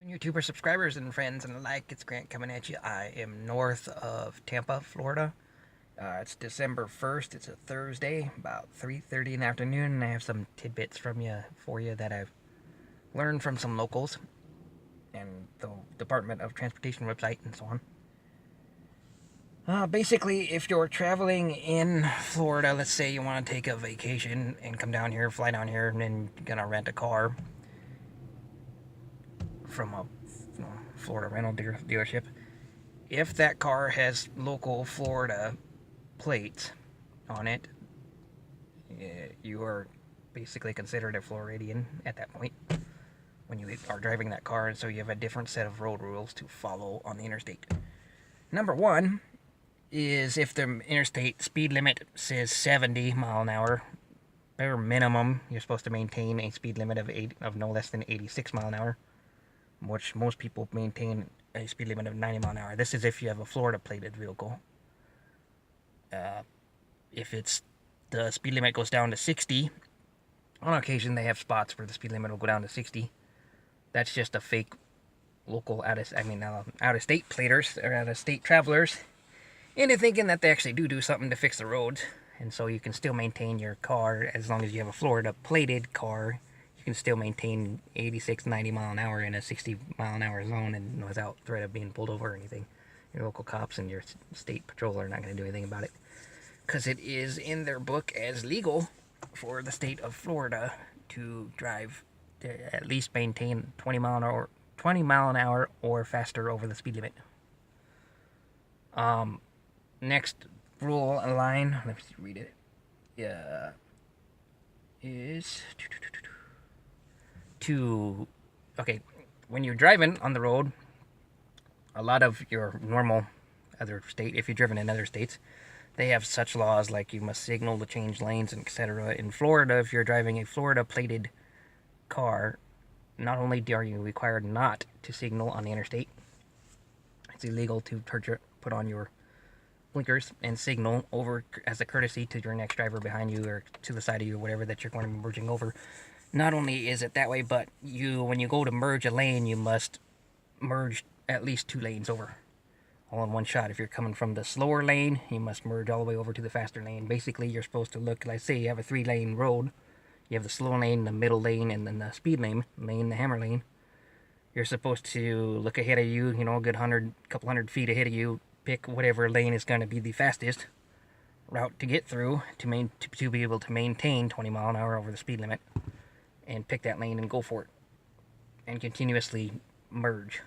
YouTuber subscribers and friends and alike, it's Grant coming at you. I am north of Tampa, Florida. It's December 1st. It's a Thursday, about 3:30 in the afternoon, and I have some tidbits for you that I've learned from some locals and the Department of Transportation website and so on. Basically, if you're traveling in Florida, let's say you want to take a vacation and come down here, fly down here, and then you're gonna rent a car from a Florida rental dealership. If that car has local Florida plates on it, you are basically considered a Floridian at that point when you are driving that car, and so you have a different set of road rules to follow on the interstate. Number one is if the interstate speed limit says 70 mile an hour, bare minimum, you're supposed to maintain a speed limit of no less than 86 mile an hour, which most people maintain a speed limit of 90 mile an hour. This is if you have a Florida plated vehicle. If it's the speed limit goes down to 60, on occasion they have spots where the speed limit will go down to 60. That's just a fake local out of state platers or out of state travelers into thinking that they actually do something to fix the roads, and so you can still maintain your car as long as you have a Florida plated car. You can still maintain 86, 90 mile an hour in a 60 mile an hour zone and without threat of being pulled over or anything. Your local cops and your state patrol are not going to do anything about it, because it is in their book as legal for the state of Florida to drive to at least maintain 20 mile an hour or faster over the speed limit. Next rule line, let me read it. Is to okay, when you're driving on the road, a lot of your normal other state, if you're driven in other states, they have such laws like you must signal to change lanes and etc. In Florida, if you're driving a Florida plated car, not only are you required not to signal on the interstate, it's illegal to put on your blinkers and signal over as a courtesy to your next driver behind you or to the side of you, whatever that you're going to be merging over. Not only is it that way, but when you go to merge a lane, you must merge at least 2 lanes over, all in one shot. If you're coming from the slower lane, you must merge all the way over to the faster lane. Basically, you're supposed to look, let's say you have a 3-lane road. You have the slow lane, the middle lane, and then the speed lane, the hammer lane. You're supposed to look ahead of you, a good couple hundred feet ahead of you, pick whatever lane is going to be the fastest route to get through to be able to maintain 20 mile an hour over the speed limit, and pick that lane and go for it, and continuously merge,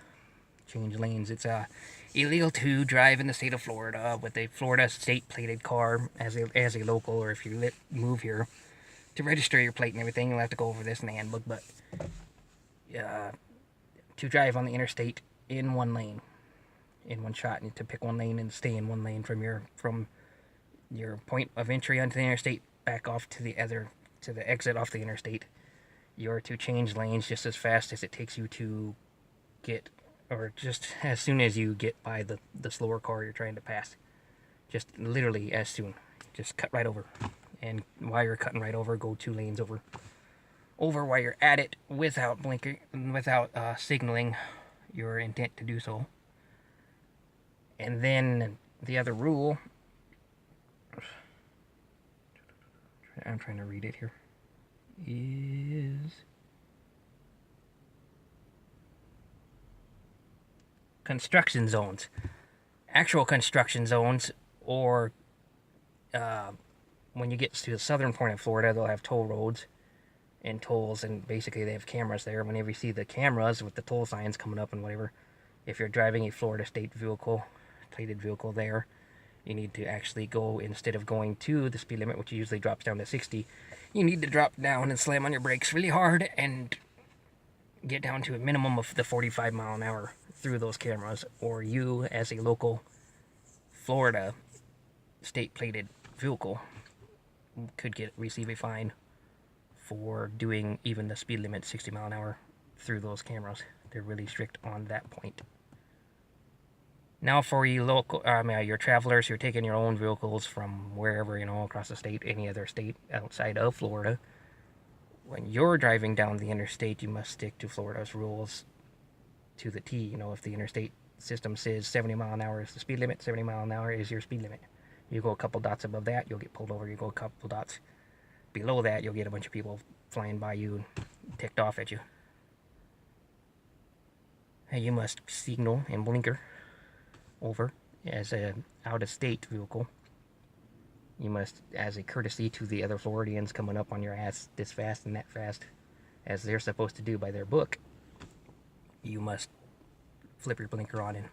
change lanes. It's illegal to drive in the state of Florida with a Florida state plated car as a local, or if you move here to register your plate and everything. You'll have to go over this in the handbook, but to drive on the interstate in one lane, in one shot, and to pick one lane and stay in one lane from your point of entry onto the interstate back off to the exit off the interstate. You're to change lanes just as fast as it takes you to get, or just as soon as you get by the slower car you're trying to pass. Just literally as soon. Just cut right over. And while you're cutting right over, go 2 lanes over while you're at it without blinking, without signaling your intent to do so. And then the other rule, I'm trying to read it here, is construction zones. Actual construction zones, or when you get to the southern point of Florida, they'll have toll roads and tolls, and basically they have cameras there. Whenever you see the cameras with the toll signs coming up and whatever, if you're driving a Florida state plated vehicle there, you need to actually go, instead of going to the speed limit, which usually drops down to 60, you need to drop down and slam on your brakes really hard and get down to a minimum of the 45 mile an hour through those cameras, or you, as a local Florida state plated vehicle, could receive a fine for doing even the speed limit 60 mile an hour through those cameras. They're really strict on that point. Now, for you your travelers who are taking your own vehicles from wherever, across the state, any other state outside of Florida, when you're driving down the interstate, you must stick to Florida's rules to the T. You know, if the interstate system says 70 mile an hour is the speed limit, 70 mile an hour is your speed limit. You go a couple dots above that, you'll get pulled over. You go a couple dots below that, you'll get a bunch of people flying by you and ticked off at you. And you must signal and blinker over as an out-of-state vehicle. You must, as a courtesy to the other Floridians coming up on your ass this fast and that fast, as they're supposed to do by their book, you must flip your blinker on and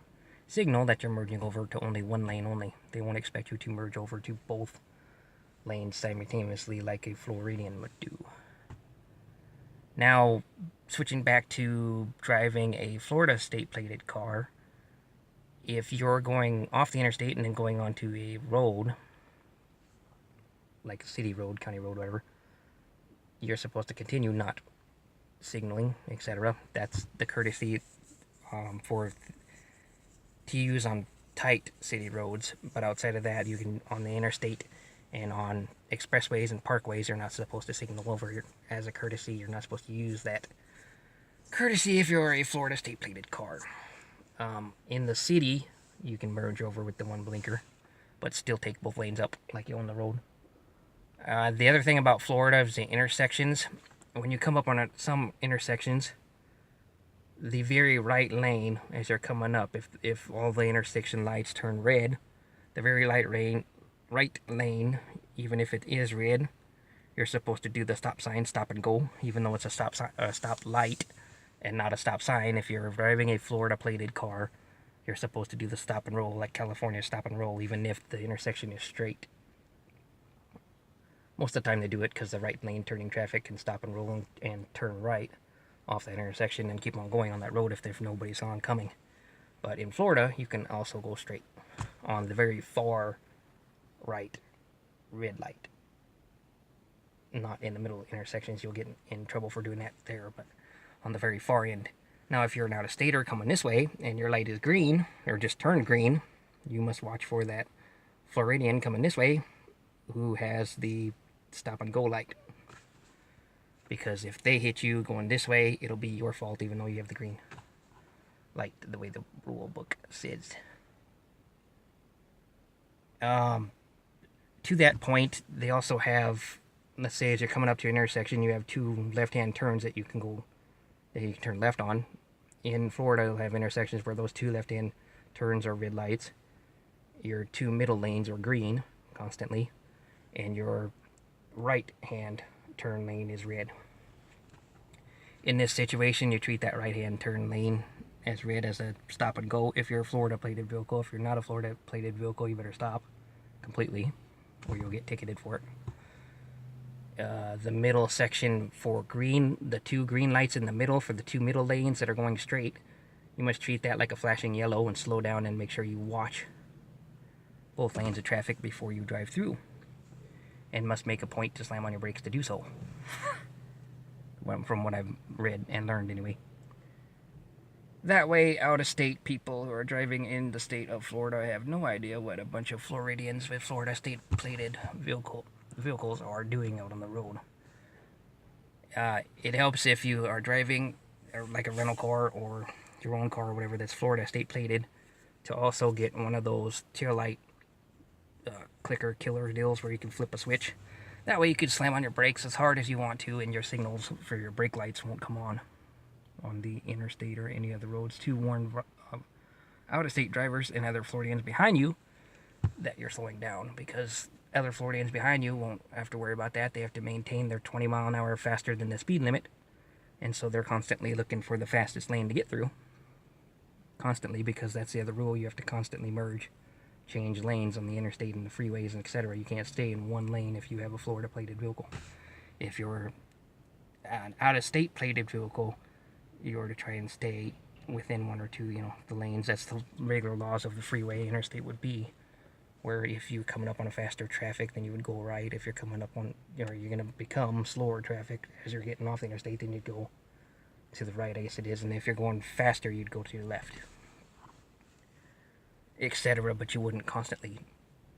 signal that you're merging over to only one lane only. They won't expect you to merge over to both lanes simultaneously like a Floridian would do. Now, switching back to driving a Florida state-plated car, if you're going off the interstate and then going onto a road, like a city road, county road, whatever, you're supposed to continue not signaling, etc. That's the courtesy to use on tight city roads, but outside of that, you can, on the interstate and on expressways and parkways, you're not supposed to signal over. As a courtesy, you're not supposed to use that courtesy if you're a Florida state-plated car. In the city, you can merge over with the one blinker, but still take both lanes up like you own the road. The other thing about Florida is the intersections. When you come up on some intersections, the very right lane as you're coming up, if all the intersection lights turn red, the very right lane, even if it is red, you're supposed to do the stop sign, stop and go, even though it's a stop light and not a stop sign. If you're driving a Florida plated car, you're supposed to do the stop and roll like California stop and roll, even if the intersection is straight. Most of the time they do it because the right lane turning traffic can stop and roll and turn right off that intersection and keep on going on that road if there's nobody oncoming. But in Florida, you can also go straight on the very far right red light. Not in the middle intersections, you'll get in trouble for doing that there, but on the very far end. Now, if you're an out-of-stater coming this way and your light is green, or just turned green, you must watch for that Floridian coming this way who has the stop and go light. Because if they hit you going this way, it'll be your fault even though you have the green light, the way the rule book says. To that point, they also have, let's say as you're coming up to an intersection, you have two left-hand turns that you can turn left on. In Florida, you'll have intersections where those two left-hand turns are red lights. Your two middle lanes are green constantly, and your right-hand turn lane is red. In this situation, you treat that right-hand turn lane as red as a stop and go if you're a Florida plated vehicle. If you're not a Florida plated vehicle, you better stop completely or you'll get ticketed for it. The middle section for green, the two green lights in the middle for the two middle lanes that are going straight, you must treat that like a flashing yellow and slow down and make sure you watch both lanes of traffic before you drive through, and must make a point to slam on your brakes to do so. From what I've read and learned anyway. That way, out-of-state people who are driving in the state of Florida have no idea what a bunch of Floridians with Florida state-plated vehicles are doing out on the road. It helps if you are driving like a rental car or your own car or whatever that's Florida state-plated to also get one of those taillight clicker killer deals where you can flip a switch. That way you can slam on your brakes as hard as you want to and your signals for your brake lights won't come on the interstate or any other roads to warn out-of-state drivers and other Floridians behind you that you're slowing down, because other Floridians behind you won't have to worry about that. They have to maintain their 20 mile an hour faster than the speed limit, and so they're constantly looking for the fastest lane to get through. Constantly, because that's the other rule. You have to constantly merge, change lanes on the interstate and the freeways and etc. You can't stay in one lane if you have a Florida plated vehicle. If you're an out-of-state plated vehicle, you're to try and stay within one or two, the lanes. That's the regular laws of the freeway. Interstate would be where if you're coming up on a faster traffic, then you would go right. If you're coming up on, you're going to become slower traffic as you're getting off the interstate, then you'd go to the right, I guess it is. And if you're going faster, you'd go to your left, etc. But you wouldn't constantly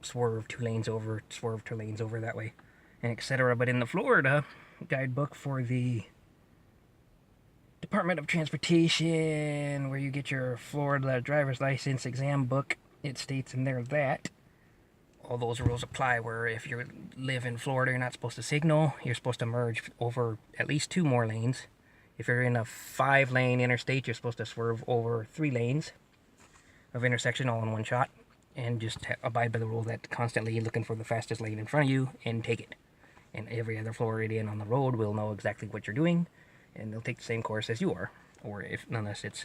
swerve two lanes over that way, and etc. But in the Florida guidebook for the Department of Transportation, where you get your Florida driver's license exam book, it states in there that all those rules apply where if you live in Florida, you're not supposed to signal. You're supposed to merge over at least 2 more lanes. If you're in a 5-lane interstate, you're supposed to swerve over 3 lanes of intersection all in one shot. And just abide by the rule that constantly looking for the fastest lane in front of you and take it. And every other Floridian on the road will know exactly what you're doing, and they'll take the same course as you are. Or if, unless it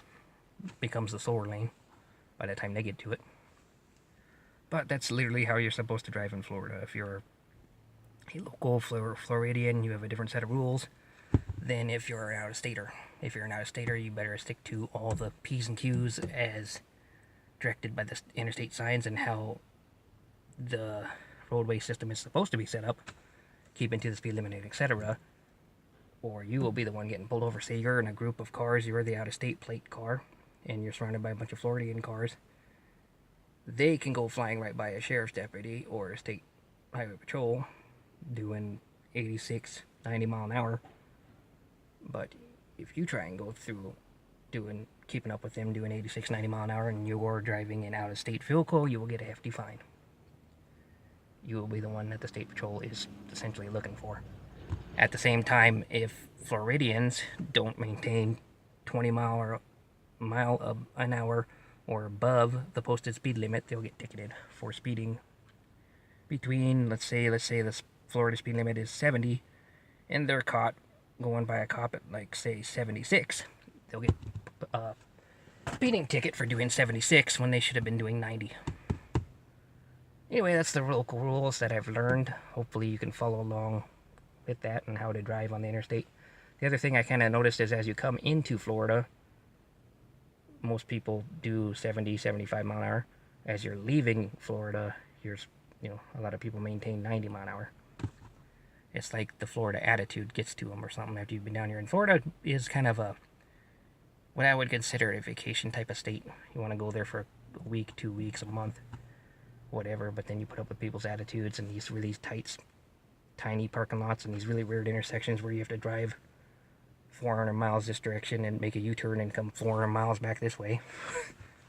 becomes the slower lane by the time they get to it. But that's literally how you're supposed to drive in Florida. If you're a local Floridian, you have a different set of rules than if you're an out-of-stater. If you're an out-of-stater, you better stick to all the P's and Q's as directed by the interstate signs and how the roadway system is supposed to be set up, keeping to the speed limit, etc. Or you will be the one getting pulled over. Say you're in a group of cars, you're the out-of-state plate car, and you're surrounded by a bunch of Floridian cars. They can go flying right by a sheriff's deputy or a state highway patrol doing 86, 90 mile an hour. But if you try and go through keeping up with them doing 86, 90 mile an hour and you're driving an out-of-state vehicle, you will get a hefty fine. You will be the one that the state patrol is essentially looking for. At the same time, if Floridians don't maintain 20 mile an hour or above the posted speed limit, they'll get ticketed for speeding between, let's say the Florida speed limit is 70 and they're caught going by a cop at, like, say 76. They'll get a speeding ticket for doing 76 when they should have been doing 90. Anyway, that's the local rules that I've learned. Hopefully you can follow along with that and how to drive on the interstate. The other thing I kind of noticed is as you come into Florida, most people do 70, 75 mile an hour. As you're leaving Florida, a lot of people maintain 90 mile an hour. It's like the Florida attitude gets to them or something after you've been down here. And Florida is kind of what I would consider a vacation type of state. You want to go there for a week, 2 weeks, a month, whatever, but then you put up with people's attitudes and these really tight, tiny parking lots and these really weird intersections where you have to drive 400 miles this direction and make a U-turn and come 400 miles back this way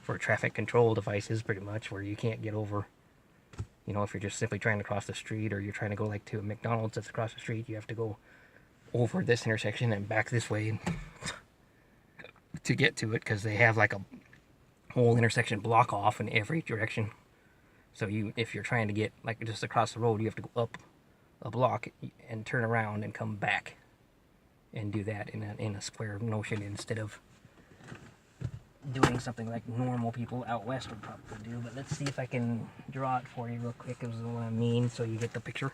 for traffic control devices, pretty much, where you can't get over. If you're just simply trying to cross the street or you're trying to go like to a McDonald's that's across the street, you have to go over this intersection and back this way to get to it because they have like a whole intersection block off in every direction. So if you're trying to get like just across the road, you have to go up a block and turn around and come back and do that in a square motion instead of doing something like normal people out west would probably do. But let's see if I can draw it for you real quick is what I mean so you get the picture.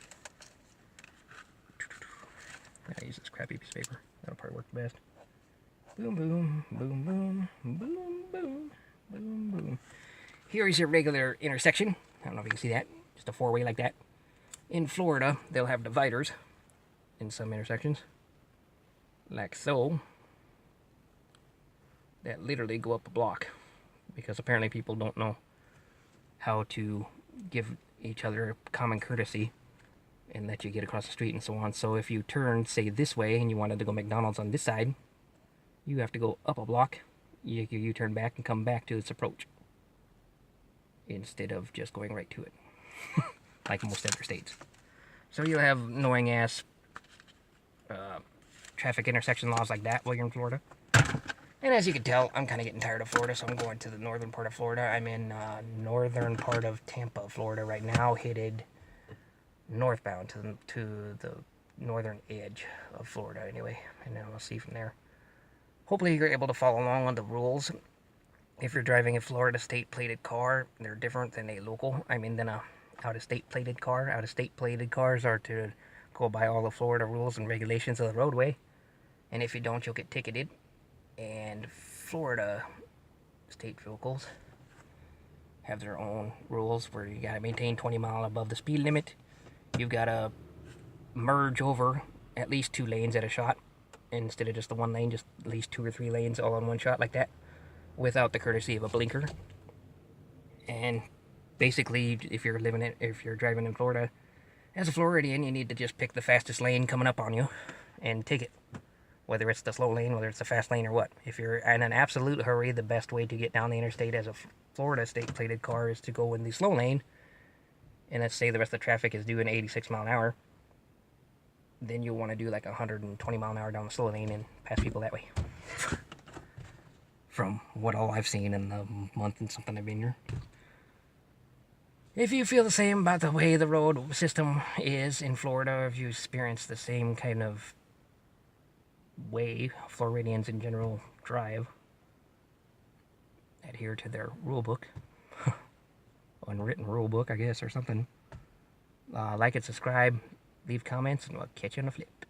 I use this crappy piece of paper. That'll probably work the best. Boom, boom, boom, boom, boom, boom, boom, boom. Here is your regular intersection. I don't know if you can see that. Just a 4-way like that. In Florida, they'll have dividers in some intersections, like so, that literally go up a block because apparently people don't know how to give each other common courtesy and let you get across the street and so on. So if you turn, say, this way and you wanted to go McDonald's on this side, you have to go up a block, you U-turn back and come back to this approach instead of just going right to it like most other states. So you'll have annoying ass traffic intersection laws like that while you're in Florida. And as you can tell, I'm kind of getting tired of Florida, so I'm going to the northern part of Florida. I'm in northern part of Tampa, Florida right now, headed northbound to the northern edge of Florida anyway. And then we'll see from there. Hopefully you're able to follow along on the rules. If you're driving a Florida state plated car, they're different than a local. Than a out-of-state plated car. Out-of-state plated cars are to go by all the Florida rules and regulations of the roadway. And if you don't, you'll get ticketed. And Florida state vehicles have their own rules where you gotta maintain 20 miles above the speed limit. You've gotta merge over at least 2 lanes at a shot instead of just the 1 lane, just at least 2 or 3 lanes all in one shot like that without the courtesy of a blinker. And basically, if you're driving in Florida, as a Floridian, you need to just pick the fastest lane coming up on you and take it. whether it's the slow lane, whether it's the fast lane, or what. If you're in an absolute hurry, the best way to get down the interstate as a Florida state-plated car is to go in the slow lane. And let's say the rest of the traffic is doing 86 mile an hour. Then you'll want to do like 120 mile an hour down the slow lane and pass people that way. From what all I've seen in the month and something I've been here. If you feel the same about the way the road system is in Florida, if you experience the same kind of way Floridians in general drive, adhere to their rule book, unwritten rule book, I guess, or something. Like and subscribe, leave comments, and we'll catch you on the flip.